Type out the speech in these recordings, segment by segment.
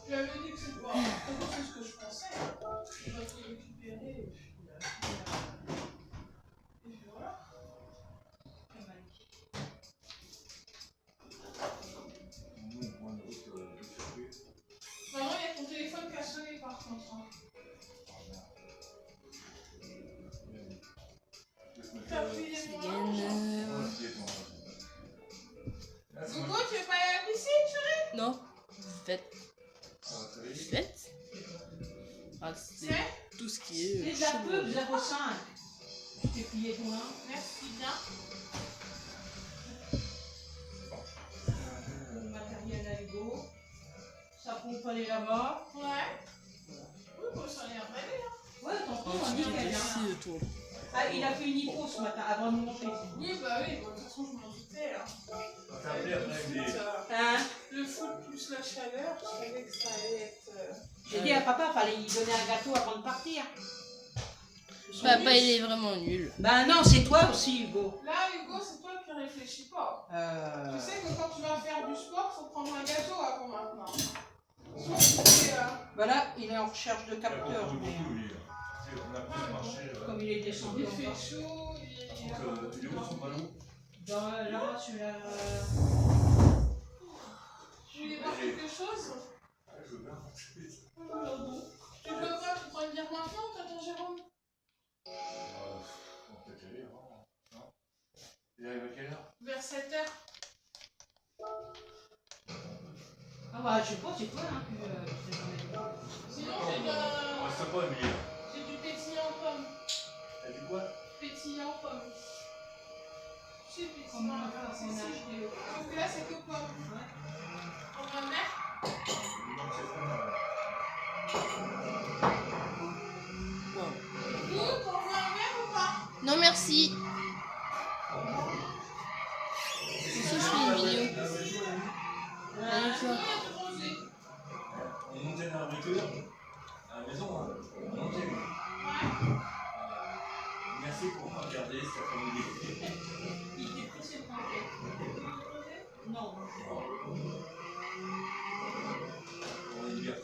Je lui avais dit que c'est pas. C'est ce que je pensais. Je vais tout récupérer et puis. Et puis voilà. Maman, il y a ton téléphone qui a sonné par contre. T'as appuyé sur Gogo, tu veux pas aller à la piscine, chérie? Non. Faites. Ah, c'est tout ce qui est. C'est de la pub 05. Je t'ai plié ton main. Merci bien. Le matériel à Hugo. Ça pompe aller là-bas. Ouais. Oui, bon, ça a l'air belle, hein. Ouais, t'entends, on dit qu'elle vient. Ah, il a fait une hypo ce matin avant de monter. Oui, bah oui, bon, de toute façon, je m'en doutais, là. Le foot plus la chaleur, je savais que ça allait être. J'ai dit à papa, fallait lui donner un gâteau avant de partir. Papa, il est vraiment nul. Ben non, c'est toi aussi, Hugo. Là, Hugo, c'est toi qui réfléchis pas. Tu sais que quand tu vas faire du sport, faut prendre un gâteau avant maintenant. Voilà, il est en recherche de capteurs. Comme il est descendu. Il fait chaud, il est où son ballon? Là-bas, celui-là. Tu voulais voir quelque chose? Je veux bien. Tu veux quoi? Tu pourrais me dire maintenant ou t'attends Jérôme? On peut peut-être y aller avant. Non? Il arrive à quelle heure? Vers 7h. Ah bah, je sais pas, c'est toi, hein, Sinon, j'ai Reste pas, Emilie. j'ai du pétillant en pomme. T'as dit quoi? Pétillant en pomme. Tu sais, pétillant en pomme, c'est on a si. acheté. Sauf que là, c'est que pomme. En ma mère? Vous, t'en veux un verre ou pas? Non, merci. C'est ça, je fais une vidéo. Allez, Oui, arrosé. On montait dans la voiture, à la maison, hein. On montait. Ouais. Merci pour regarder cet après-midi. Il était pressé de manger. Non. On est bien.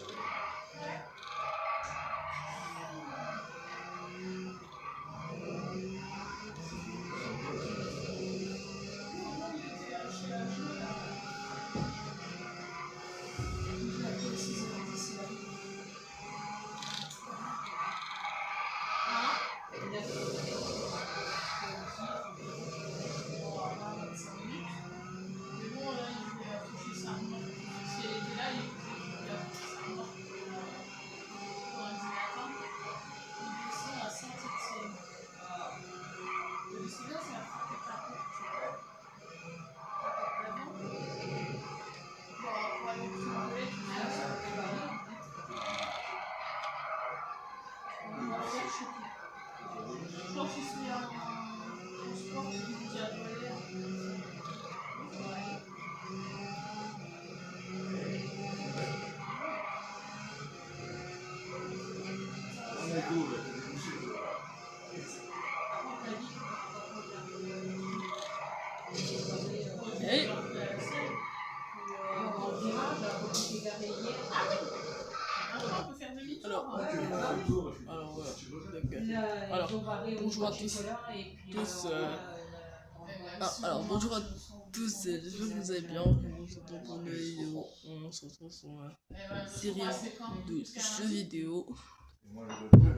Hey. Bonjour à tous. Bonjour à tous, j'espère que vous allez bien. On se retrouve pour une vidéo. On se retrouve sur ma série de jeux vidéo.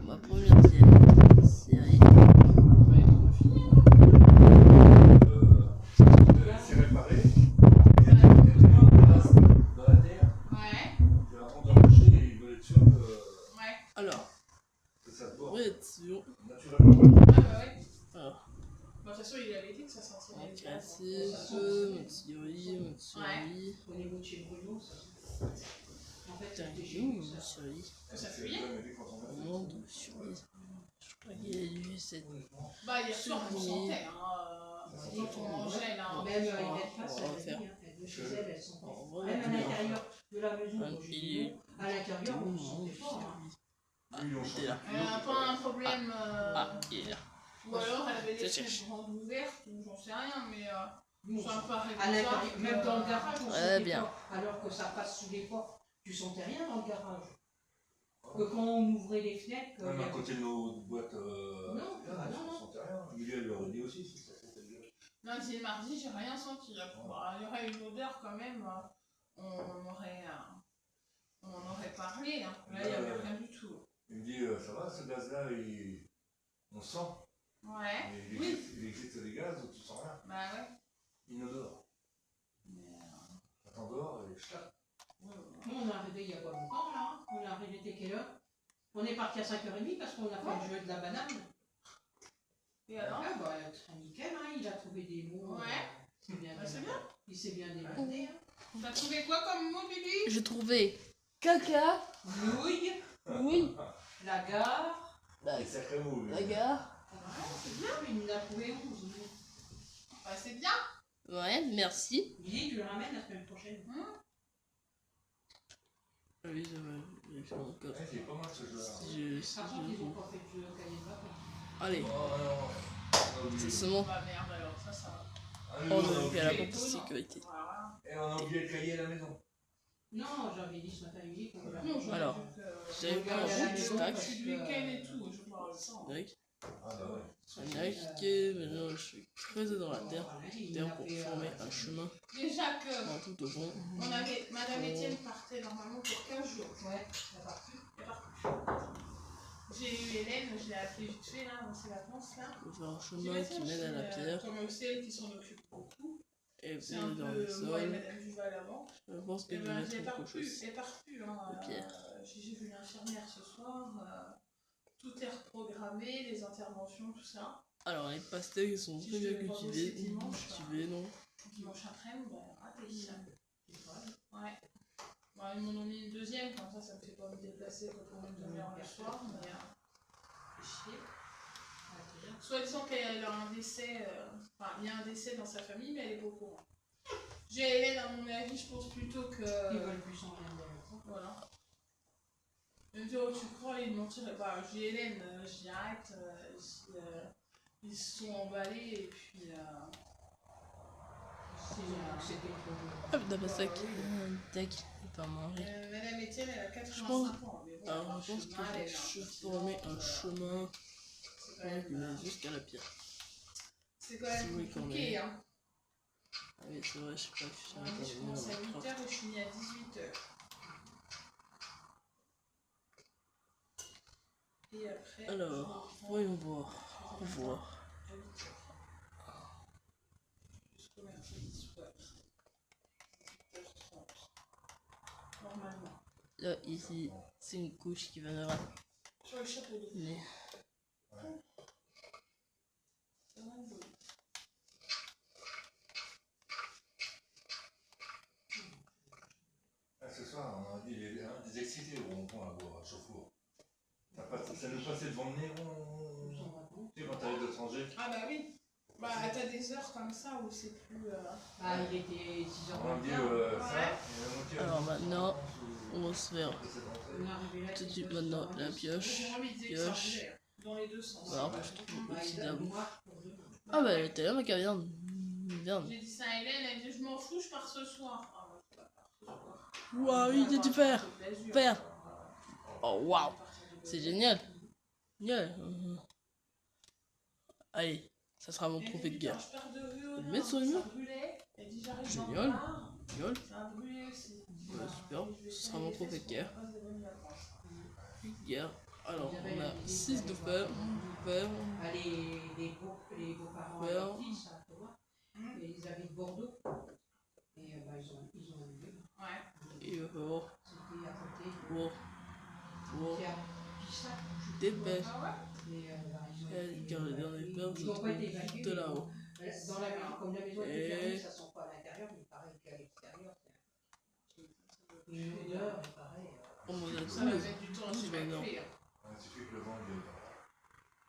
Ma première série. C'est réparé. Il y a des dans la terre. Ouais. Il va rendre marché et il veut être sûr que. Ouais. Alors, Ça se voit. pour être sûr. Naturellement. Ouais, bah ouais. Alors. Bon, de toute façon, il avait dit que ça sortirait. En classique, mon Thierry. Au niveau de chez Bruno, ça. En fait, Putain, où mon Thierry? Ça fouillait? Mon de Thierry. Je crois qu'il a eu cette. Bah, hier soir, on sentait, hein. Quand on mangeait, là. même il est pas, ça va faire. de chez elle, elles sont On va même à l'intérieur de la maison. Et À l'intérieur, on sentait fort. ah, il est là. Elle n'a pas un problème. Ah, il est là. Ou alors elle avait les Ça fenêtres grandes ouvertes, ou j'en sais rien, mais. Nous, Ça me paraît à l'intérieur, bizarre même que- dans le garage, on Ouais, sentait bien. fort, alors que ça passe sous les portes. Tu sentais rien dans le garage. Que quand on ouvrait les fenêtres... Même à côté de nos boîtes... Non, là, non, ça non. sentait rien. Emilia lui aurait dit aussi si ça sentait bien. Lundi et mardi, j'ai rien senti. Là. Il y aurait une odeur quand même. On aurait parlé. Hein. Là, il n'y avait rien du tout. Il me dit, ça va, ce gaz-là, on sent. Ouais. Mais il existe des gaz où tu sens rien. Bah ouais. Inodore. Attends dehors et je tape. Nous, on est arrivé il y a pas longtemps, là. On est arrivé, t'es quelle heure? On est parti à 5h30 parce qu'on a fait le jeu de la banane. Et alors? Ah bah, très nickel, hein. Il a trouvé des mots. Ouais. C'est bien. Bah, c'est bien. Il s'est bien démerdé. Hein. T'as trouvé quoi comme mot, Bibi? J'ai trouvé caca, Nouille, oui, la gare. la, Des sacrés mots, lui. la gare. C'est bien, il nous a trouvé 11. Bah, c'est bien. Ouais, merci. Il dit, tu le ramènes la semaine prochaine. Ah oui, je vais encore. Ouais, c'est pas mal ce jeu-là. Si Par contre, ils je... ont pas fait de jeu au cahier de vacances. Allez, Oh non, c'est seulement. Bah, merde alors, ça va. Oh, on a la porte de sécurité. Voilà. Et on a oublié le cahier à la maison. Non, j'avais dit ce matin, il dit qu'on va. Non, j'aurais Alors, vu que- j'avais pris un petit stack. Je suis du week-end et tout, je parle de ça. Avec Ah bah ouais. un lac qui maintenant je suis creusé dans la terre. Terre pour former un chemin Déjà que en tout au fond. Madame Etienne partait normalement pour 15 jours. Ouais, ça part plus. Elle est partie. J'ai eu Hélène, je l'ai appelée vite fait là, dans ses vacances là. On va faire un chemin qui mène à la pierre. Comme c'est elle qui s'en occupe beaucoup. Et C'est puis un dans peu le moi et sol. Madame Duval avant. Je pense que Et je vais ben, mettre j'ai pas quelque repu, chose. c'est pas repu. Hein. De pierre. J'ai vu l'infirmière ce soir. Tout est reprogrammé, les interventions, tout ça. Alors les pastèques ils sont Si très je bien devais pas bosser cultivés. dimanche, Cultivés non. Dimanche après-midi, bah, raté. Ouais. Bon, ils m'en ont mis une deuxième, comme ça me fait pas me déplacer quand on me demi-heure le soir, mais c'est chier. Soit disant qu'elle a un décès, enfin il y a un décès dans sa famille, mais elle est pas au courant. J'ai Hélène, à mon avis, je pense plutôt que. Ils veulent plus s'en aller. Voilà. Elle me dit, oh, tu crois, ils mentiraient. Bah, j'ai Hélène, j'y arrête, ils se sont emballés et puis. C'était Hop, la pastèque. Tac, on peut en manger. Madame Etienne, elle a pense- 85 ans. Mais bon, Alors je pense que je vais former un chemin c'est quand même, qui mène jusqu'à la pierre. c'est quand même Oui, quand compliqué. même. Hein. Ah oui c'est vrai, je sais pas si On m'a dit, je commence à 8h et je finis à 18h. Et après. Alors, je voyons voir. Voir. Jusqu'au mercredi soir. 8h30. Normalement. Là, ici, c'est une couche qui viendra. Sur le chapeau d'eau. Mais C'est vraiment beau. Ah, ce soir, on a dit des excités au rond-point à boire, à Chauffour. Ça nous passait devant le nez, tu sais, quand t'arrives de l'étranger. Ah bah oui. Bah t'as des heures comme ça où c'est plus. Ah, il était 6h On a dit ça, et la moitié. alors maintenant, on va se faire On est arrivé là. tout de suite maintenant la pioche. J'ai envie de dire que ça Pioche. roulait, dans les deux sens. Voir que je trouve Ouais, aussi il a d'abord. noir. Ah bah elle était là ma viande. Viande. J'ai dit ça à Hélène, elle dit je m'en fous, je pars ce soir. Ah bah tu vas pas ce soir. Waouh, il était faire. Faire. Oh waouh, c'est génial. Génial. Allez, ça sera mon trophée de guerre. Je pars de rue au Le nord, mettre sur le mur. ça brûlait. Elle dit j'arrive dans Génial. le bar, Génial. ça a brûlé aussi. Ouais, super, ce sera mon trophée de guerre. Guerre. Alors, on a 6 de fer. Fer. Ah, les beaux-parents Ouais. adoptifs, ça, tu vois. Et ils habitent Bordeaux. Et bah, ils ont annulé. Ouais. Et il va falloir C'était à côté. pour Il y a Pissac. des pêches. Ah ouais? Et bah, ils Car les derniers pères se ils n'ont pas été trouvent évacués. de là-haut. Dans la maison, comme la maison était Et- fermée, ça sent pas à l'intérieur, mais pareil qu'à l'extérieur. Une odeur, pareil. On m'en a Ça va tous. mettre du temps à Douze maintenant. s'évacuer. Il suffit que le vent vienne.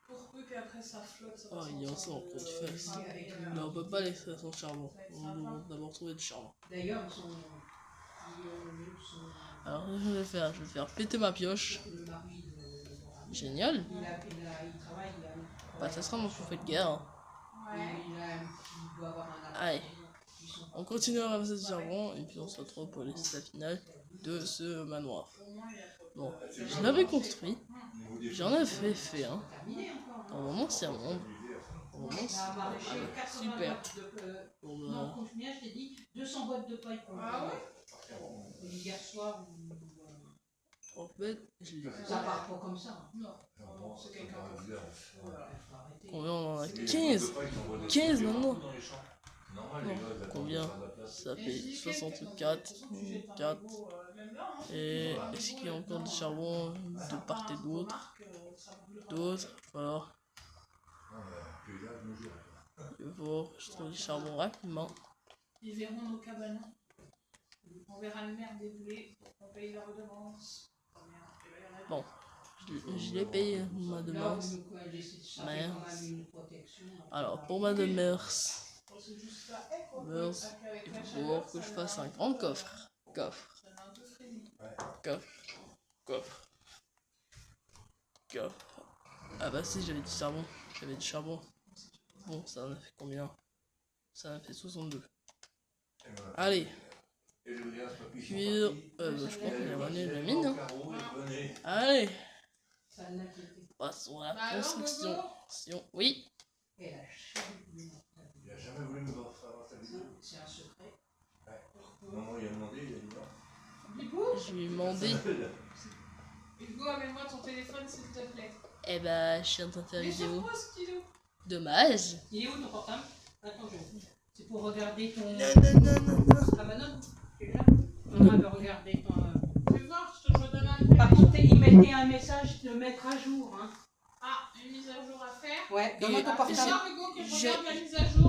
Pour peu qu'après ça flotte, ça Oh, il y a ça en de- quoi tu fais. Ah, Avec mais, Mais on peut pas laisser ça sans charbon. On doit d'abord trouver du charbon. D'ailleurs, ils sont. Alors, je vais faire péter ma pioche. Le mari de. Génial. Il travaille, il a. Bah, ça sera mon trophée de guerre. Hein. Ouais. Il doit avoir un Allez. Ils sont On continue à ramasser du charbon et puis on se retrouve pour les la finale. de ce manoir. Au moins, il y a pas. Bon, je l'avais construit, j'en ai fait un. Terminé encore. Hein. En moment, c'est un monde. En moment, On a maraîché 80 super. boîtes de... Bon, Non, combien je t'ai dit 200 boîtes de paille pour Ah ouais? Et hier soir, en fait, je l'ai. ça part pas comme ça. Hein. Non, c'est quelqu'un d'autre. Voilà. Faut arrêter. Combien on en a 15 15 maintenant. Non, combien? Ça Et fait je dis 64, de toute façon, tu jettes un 4. niveau, même là, hein, Et tu est-ce jettes un qu'il y a niveau encore du là-dedans, charbon ça de part et part, d'autre? remarque, ça brûlera. D'autres, alors je vais voir, je trouve du charbon rapidement. Ils verront nos cabanons. On verra le maire débouler. On paye la redevance. Bon, je l'ai payé ma Là, demande. ça Mais- fait quand même une protection. Alors, pour ma demeure, C'est juste là, eh, quoi, Meurs, avec il la faut chaleur, que je ça fasse l'a un peu, grand coffre. Coffre, Ça l'a un peu freiné. coffre. Ah bah si, j'avais du charbon. J'avais du charbon. Bon, ça en a fait combien? Ça en a fait 62. Allez, cuire. Je crois qu'on est revenu de la mine. Hein. Allez, Ça l'inquiétait. passons à Bah la alors, construction. Gogo Oui, Et la chaleur. Il a jamais voulu me voir faire sa vidéo. C'est un secret. Non, il a demandé, il a dit non. Bibou, je lui ai demandé. Hugo, amène-moi ton téléphone s'il te plaît. Eh bah, je suis en train de faire Mais une sur vidéo. quoi ce kilo? Dommage. Il est où ton portable? Attends, c'est pour regarder ton. Non. Ah bah non, tu es là. On va regarder ton. Fais voir, je te redonne un Par contre, il mettait un message de mettre à jour. Hein. Ah, une mise à jour à faire. Ouais, donne-moi ton Fais portable. voir Hugo que je je- regarde la mise à jour.